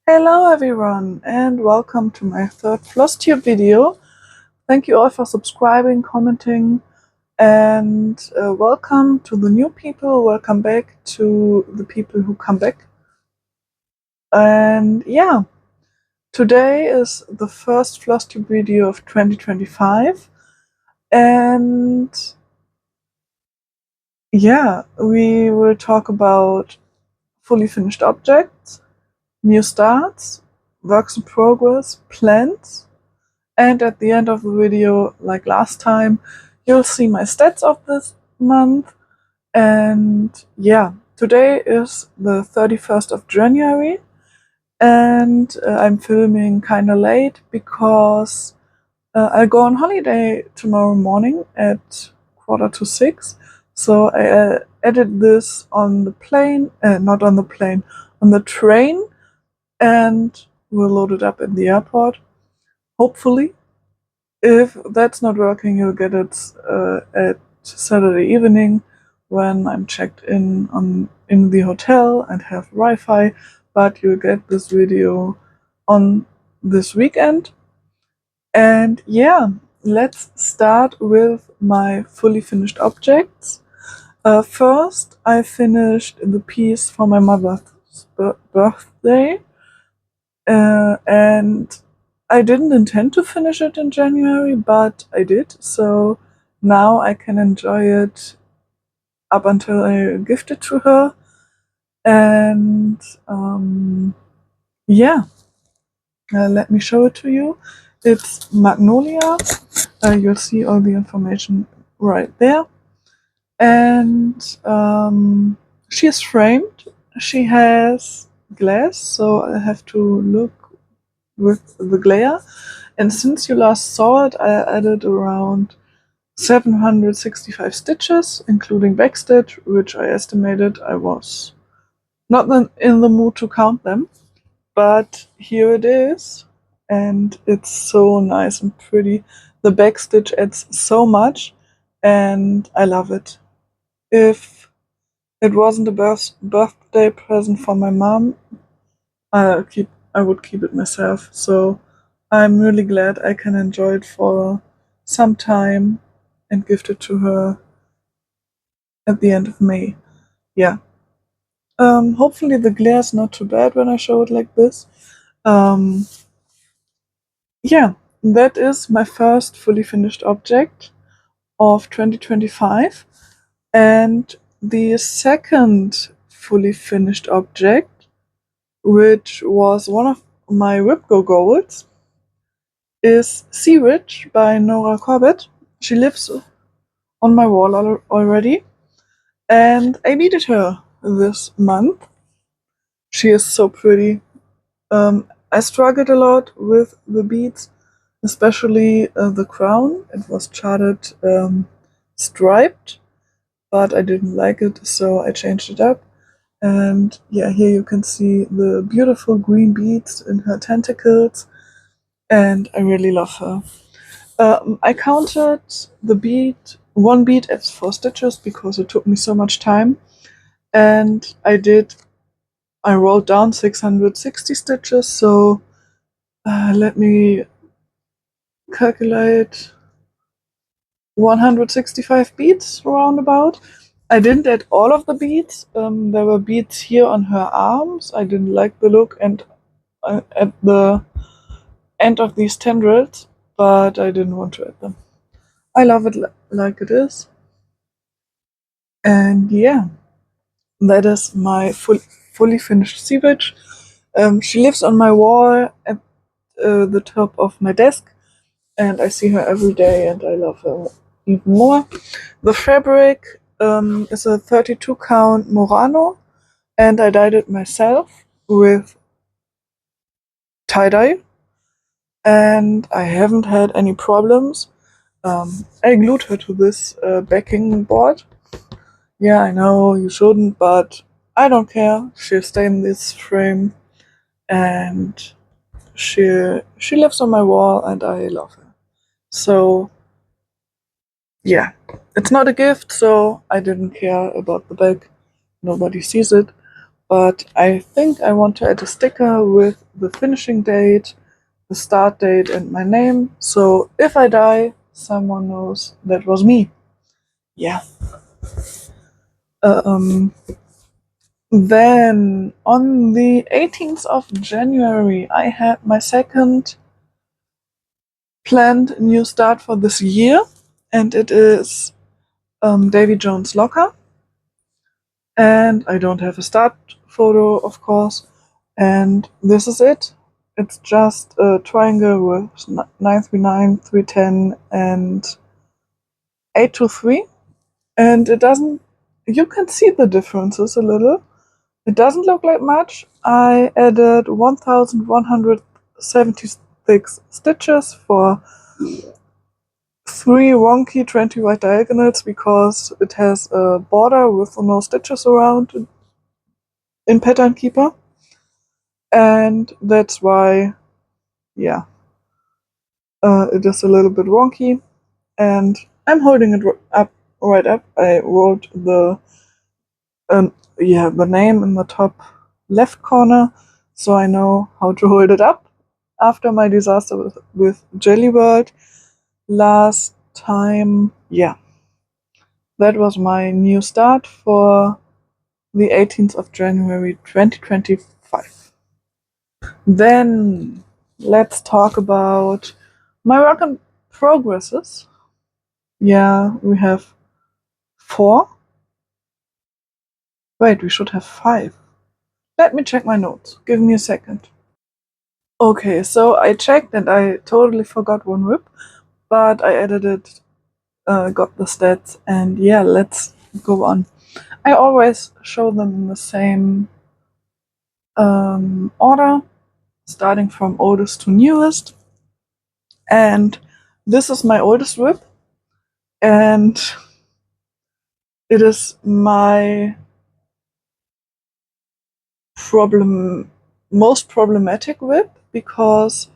Hello everyone and welcome to my third Flosstube video. Thank you all for subscribing, commenting, and welcome to the new people. Welcome back to the people who come back. And yeah, today is the first Flosstube video of 2025. And yeah, we will talk about fully finished objects, new starts, works in progress, plans. And at the end of the video, like last time, you'll see my stats of this month. And yeah, today is the 31st of January. And I'm filming kinda late because I'll go on holiday tomorrow morning at 5:45. So I edit this on the plane, not on the plane, on the train, and we'll load it up in the airport, hopefully. If that's not working, you'll get it at Saturday evening when I'm checked in the hotel and have Wi-Fi. But you'll get this video on this weekend. And yeah, let's start with my fully finished objects. First, I finished the piece for my mother's birthday, and I didn't intend to finish it in January, but I did, so now I can enjoy it up until I gift it to her. And yeah, let me show it to you. It's Magnolia. You'll see all the information right there. And she is framed. She has glass, so I have to look with the glare. And since you last saw it, I added around 765 stitches, including backstitch, which I estimated I was not in the mood to count them. But here it is, and it's so nice and pretty. The backstitch adds so much, and I love it. If it wasn't a birthday present for my mom, I would keep it myself. So I'm really glad I can enjoy it for some time and gift it to her at the end of May. Yeah. Hopefully the glare is not too bad when I show it like this. Um, yeah, that is my first fully finished object of 2025. And the second fully finished object, which was one of my Whipgo goals, is Sea Witch by Nora Corbett. She lives on my wall already, and I needed her this month. She is so pretty. I struggled a lot with the beads, especially the crown. It was charted striped, but I didn't like it, so I changed it up. And yeah, here you can see the beautiful green beads in her tentacles, and I really love her. I counted one bead as 4 stitches because it took me so much time, and I rolled down 660 stitches, so let me calculate 165 beads roundabout. I didn't add all of the beads. There were beads here on her arms. I didn't like the look, and at the end of these tendrils, but I didn't want to add them. I love it like it is. And yeah, that is my fully finished sea witch. She lives on my wall at the top of my desk, and I see her every day, and I love her even more. The fabric is a 32 count Murano, and I dyed it myself with tie-dye, and I haven't had any problems. I glued her to this backing board. Yeah, I know you shouldn't, but I don't care. She'll stay in this frame, and she lives on my wall, and I love her. So yeah, it's not a gift, so I didn't care about the bag. Nobody sees it, but I think I want to add a sticker with the finishing date, the start date, and my name, so if I die, someone knows that was me. Yeah. Then on the 18th of January, I had my second planned new start for this year, and it is Davy Jones' locker. And I don't have a start photo, of course. And this is it. It's just a triangle with 939, 310, and 823. And it doesn't, you can see the differences a little. It doesn't look like much. I added 1176 stitches for 3 wonky 20 white diagonals because it has a border with no stitches around in Pattern Keeper. And that's why, yeah, it is a little bit wonky. And I'm holding it up right up. I wrote the name in the top left corner, so I know how to hold it up. After my disaster with Jelly World last time, yeah, that was my new start for the 18th of January 2025. Then let's talk about my work in progresses. Yeah, we have 4. Wait, we should have 5. Let me check my notes. Give me a second. Okay, so I checked and I totally forgot one whip, but I added it, got the stats, and yeah, let's go on. I always show them in the same order, starting from oldest to newest. And this is my oldest whip, and it is my most problematic whip because,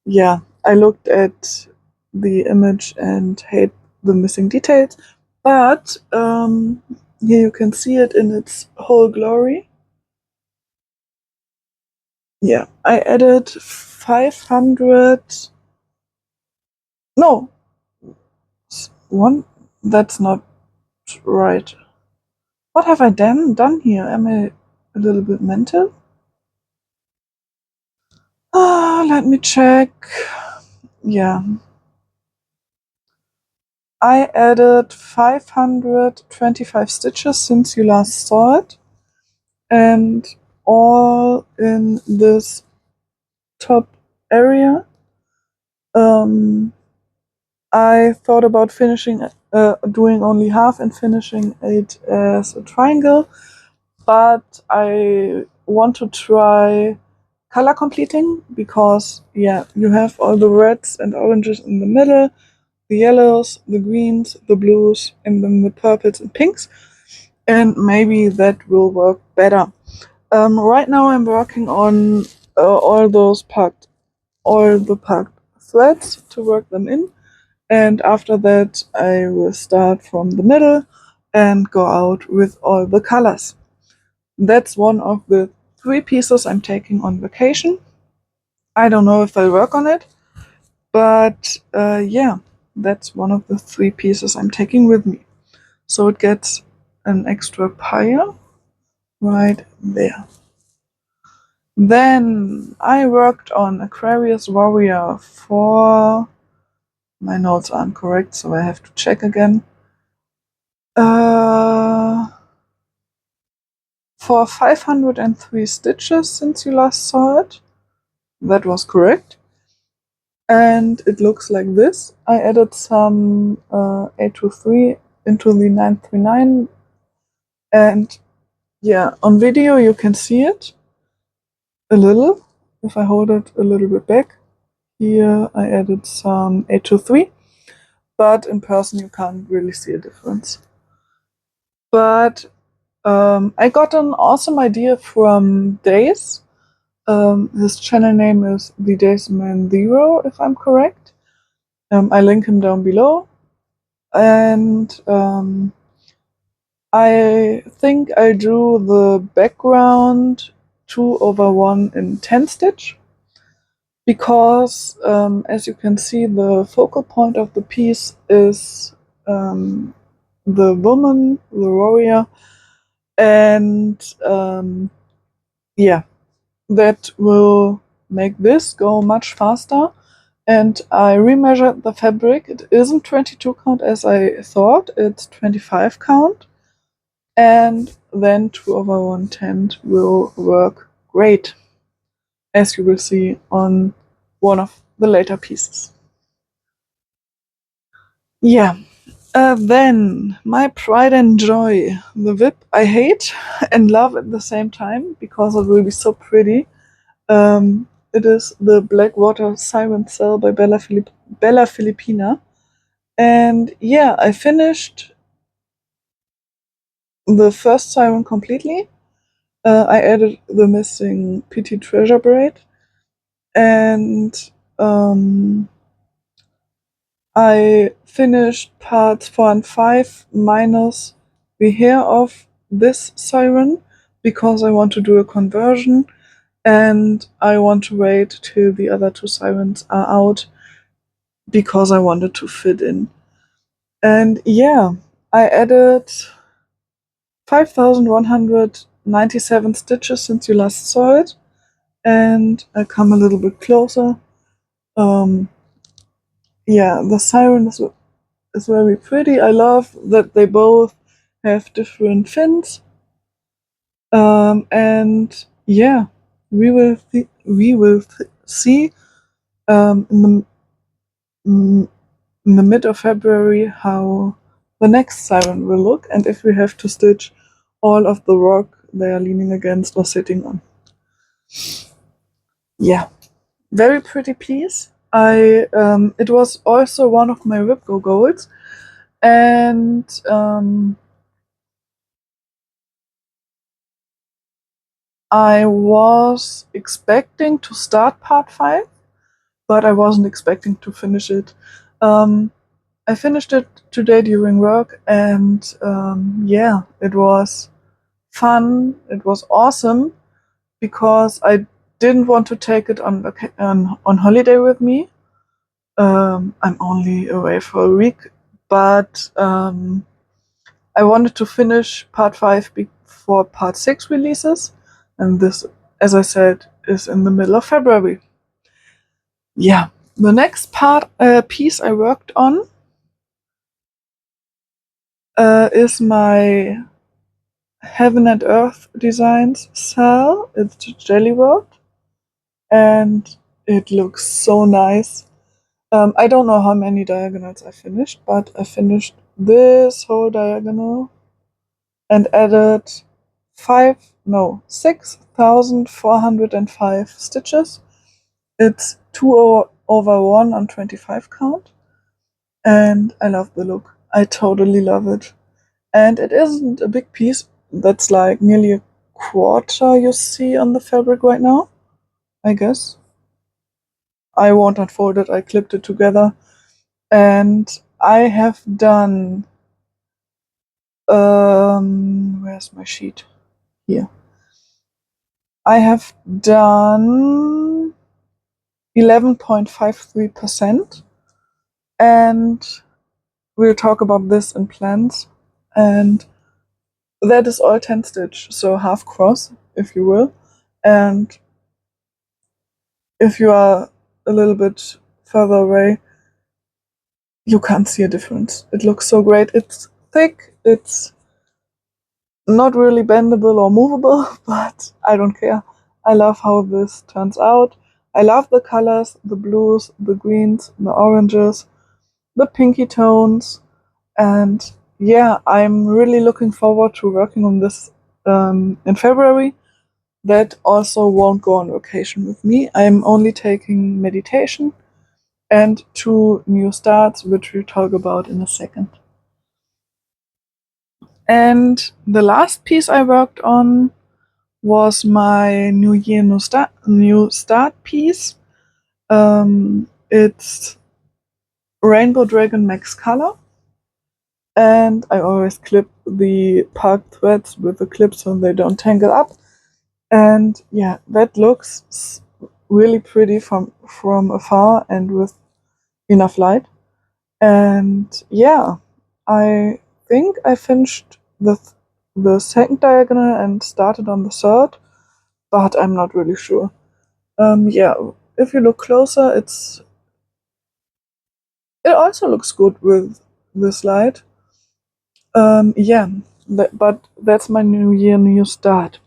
yeah, I looked at the image and hate the missing details, but here you can see it in its whole glory. Yeah, I added 500. No, one. That's not right. What have I done here? Am I a little bit mental? Let me check. Yeah. I added 525 stitches since you last saw it, and all in this top area. I thought about doing only half and finishing it as a triangle, but I want to try color completing because, yeah, you have all the reds and oranges in the middle, the yellows, the greens, the blues, and then the purples and pinks, and maybe that will work better. Right now I'm working on all the packed threads to work them in, and after that I will start from the middle and go out with all the colors. That's one of the 3 pieces I'm taking on vacation. I don't know if I'll work on it, but yeah, that's one of the 3 pieces I'm taking with me. So it gets an extra pile right there. Then I worked on Aquarius Warrior for... My notes aren't correct, so I have to check again. For 503 stitches since you last saw it. That was correct. And it looks like this. I added some 823 into the 939, and yeah, on video you can see it a little. If I hold it a little bit back, here I added some 823, but in person you can't really see a difference. But I got an awesome idea from Dace. His channel name is the Dace Man Zero, if I'm correct. I link him down below. And I think I drew the background 2/1 in 10 stitch because, as you can see, the focal point of the piece is the woman, the warrior, and yeah, that will make this go much faster. And I remeasured the fabric. It isn't 22 count as I thought, it's 25 count. And then 2/110 will work great, as you will see on one of the later pieces. Yeah, then my pride and joy, the whip I hate and love at the same time because it will be so pretty. It is the Blackwater Siren Cell by Bella Filipina. And yeah, I finished the first siren completely. I added the missing PT treasure braid, and I finished parts 4 and 5 minus the hair of this siren because I want to do a conversion and I want to wait till the other two sirens are out because I wanted to fit in. And yeah, I added 5,197 stitches since you last saw it, and I come a little bit closer. Yeah, the siren is very pretty. I love that they both have different fins. And yeah, we will see in the mid of February how the next siren will look, and if we have to stitch all of the rock they are leaning against or sitting on. Yeah, very pretty piece. It was also one of my Ripgo goals, and I was expecting to start part 5, but I wasn't expecting to finish it. I finished it today during work, and yeah, it was fun. It was awesome because I didn't want to take it on holiday with me. I'm only away for a week, but I wanted to finish part 5 before part 6 releases, and this, as I said, is in the middle of February. Yeah, the next piece I worked on is my Heaven and Earth Designs cell. It's jelly world, and it looks so nice. I don't know how many diagonals I finished, but I finished this whole diagonal and added 6,405 stitches. It's 2/1 on 25 count, and I love the look. I totally love it. And it isn't a big piece. That's like nearly a quarter you see on the fabric right now, I guess. I won't unfold it, I clipped it together. And I have done where's my sheet? Here. I have done 11.53%, and we'll talk about this in plans. And that is all 10 stitch, so half cross, if you will. And if you are a little bit further away, you can't see a difference. It looks so great. It's thick, it's not really bendable or movable, but I don't care. I love how this turns out. I love the colors, the blues, the greens, the oranges, the pinky tones, and yeah, I'm really looking forward to working on this in February. That also won't go on vacation with me. I'm only taking meditation and 2 new starts, which we'll talk about in a second. And the last piece I worked on was my New Year New Start piece. It's Rainbow Dragon Max Color, and I always clip the park threads with the clips so they don't tangle up. And yeah, that looks really pretty from afar and with enough light. And yeah, I think I finished the second diagonal and started on the third, but I'm not really sure. Yeah, if you look closer, it also looks good with this light. Yeah, but that's my new year, new start.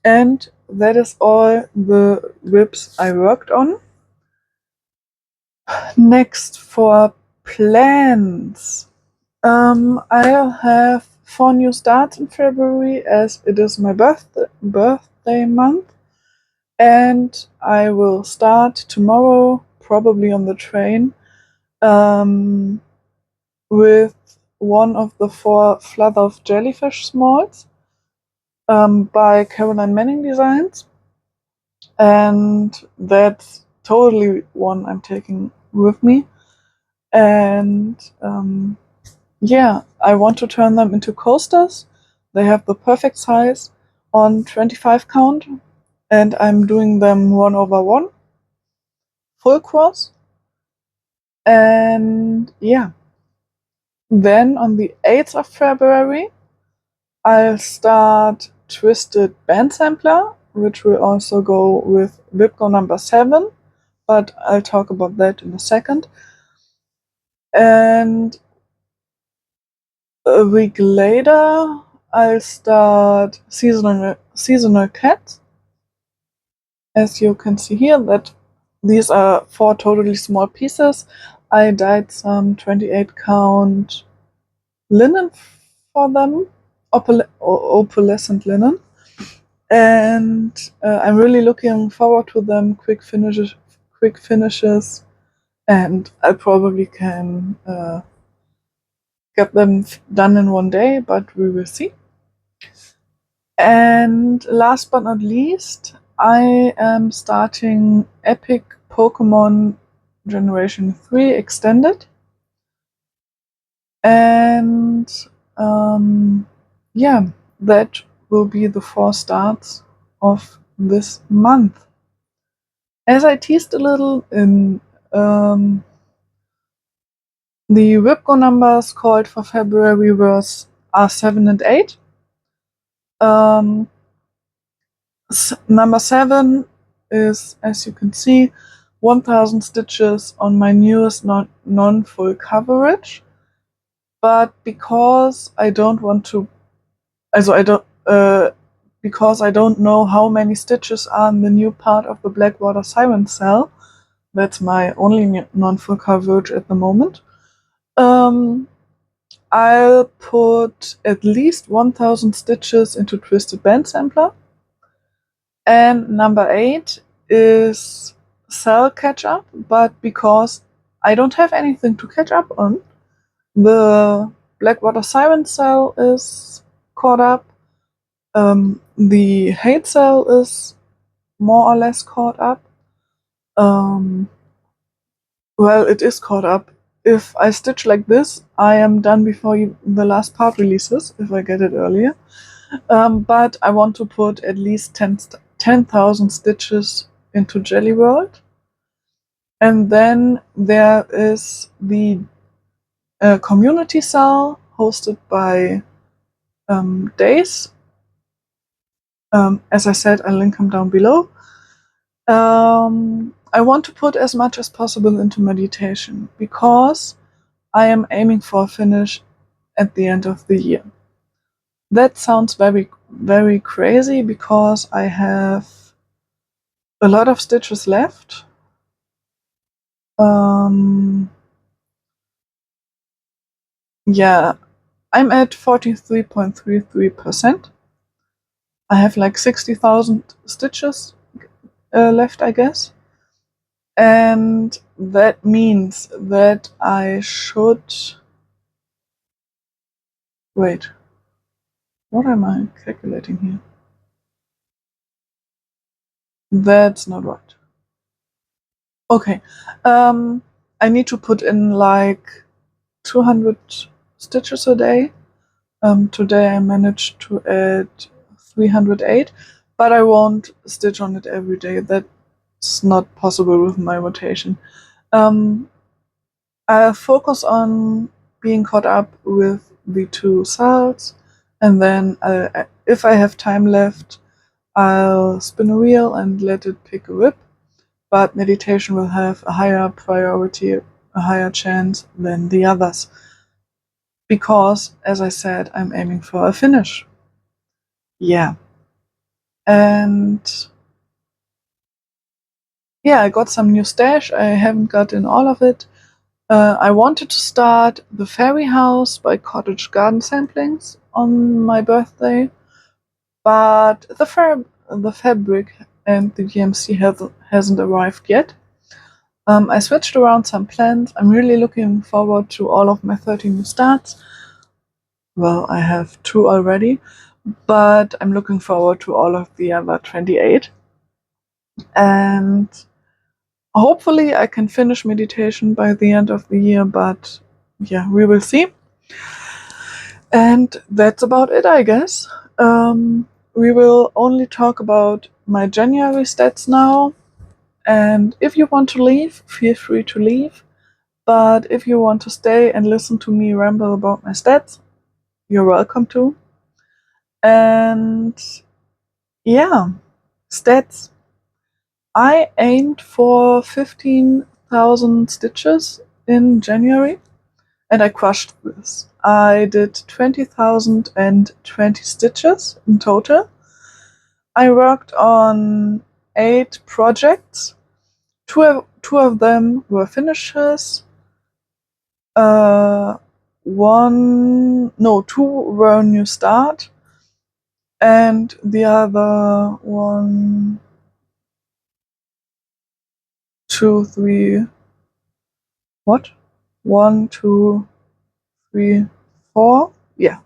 And that is all the whips I worked on. Next, for plans. I'll have 4 new starts in February as it is my birthday month. And I will start tomorrow, probably on the train, with one of the 4 Flutter Jellyfish Smalls by Caroline Manning Designs. And that's totally one I'm taking with me. And yeah, I want to turn them into coasters. They have the perfect size on 25 count, and I'm doing them 1/1, full cross. And yeah, then on the 8th of February, I'll start Twisted Band Sampler, which will also go with Whipco number 7, but I'll talk about that in a second. And a week later, I'll start seasonal cats. As you can see here, that these are 4 totally small pieces. I dyed some 28 count linen for them, opalescent linen, and I'm really looking forward to them. Quick finishes, and I probably can get them done in one day, but we will see. And last but not least, I am starting Epic Pokemon Generation 3 Extended. And yeah, that will be the 4 starts of this month. As I teased a little in the Whipco numbers called for February are 7 and 8. Number 7 is, as you can see, 1000 stitches on my newest non-full coverage. But because I don't want to, because I don't know how many stitches are in the new part of the Blackwater Siren Cell, that's my only non-full coverage at the moment, I'll put at least 1000 stitches into Twisted Band Sampler. And number 8 is Cell Catch Up, but because I don't have anything to catch up on, the Blackwater Siren Cell is caught up. The Hate Cell is more or less caught up. Well, it is caught up. If I stitch like this, I am done before the last part releases, if I get it earlier. But I want to put at least 10,000 stitches into Jelly World. And then there is the community cell hosted by Dace. As I said, I'll link them down below. I want to put as much as possible into meditation because I am aiming for a finish at the end of the year. That sounds very, very crazy because I have a lot of stitches left. Yeah, I'm at 43.33%. I have like 60,000 stitches left, I guess. And that means that I should... Wait. What am I calculating here? That's not right. Okay. I need to put in like 200 stitches a day. Today I managed to add 308, but I won't stitch on it every day. That's not possible with my rotation. I'll focus on being caught up with the 2 salts, and then if I have time left, I'll spin a wheel and let it pick a whip. But meditation will have a higher priority, a higher chance than the others. Because, as I said, I'm aiming for a finish. Yeah. And yeah, I got some new stash. I haven't gotten all of it. I wanted to start The Fairy House by Cottage Garden Samplings on my birthday, but the fabric and the GMC hasn't arrived yet. I switched around some plans. I'm really looking forward to all of my 30 new starts. Well, I have 2 already, but I'm looking forward to all of the other 28. And hopefully I can finish meditation by the end of the year, but yeah, we will see. And that's about it, I guess. We will only talk about my January stats now. And if you want to leave, feel free to leave. But if you want to stay and listen to me ramble about my stats, you're welcome to. And yeah, stats. I aimed for 15,000 stitches in January, and I crushed this. I did 20,020 stitches in total. I worked on 8 projects. Two of them were finishes. 2 were a new start, and the other 1, 2, 3. What? 1, 2, 3, 4. Yeah.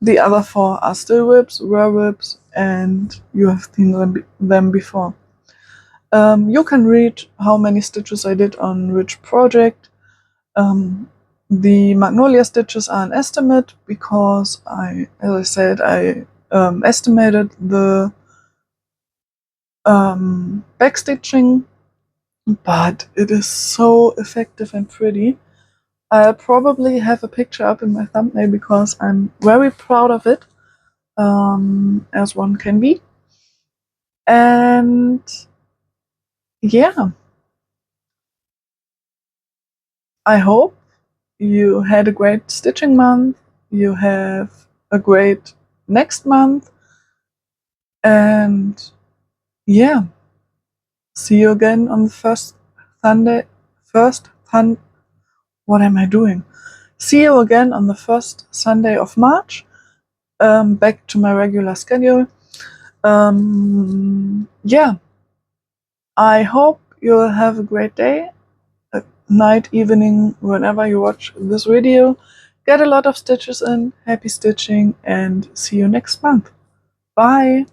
The other 4 are still whips, were whips, and you have seen them before. You can read how many stitches I did on which project. The magnolia stitches are an estimate because as I said, I estimated the backstitching, but it is so effective and pretty. I'll probably have a picture up in my thumbnail because I'm very proud of it, as one can be. And yeah, I hope you had a great stitching month, you have a great next month, and yeah, see you again on the first Sunday. What am I doing? See you again on the first Sunday of March. Back to my regular schedule. Yeah, I hope you'll have a great day, night, evening, whenever you watch this video. Get a lot of stitches in, happy stitching, and see you next month. Bye!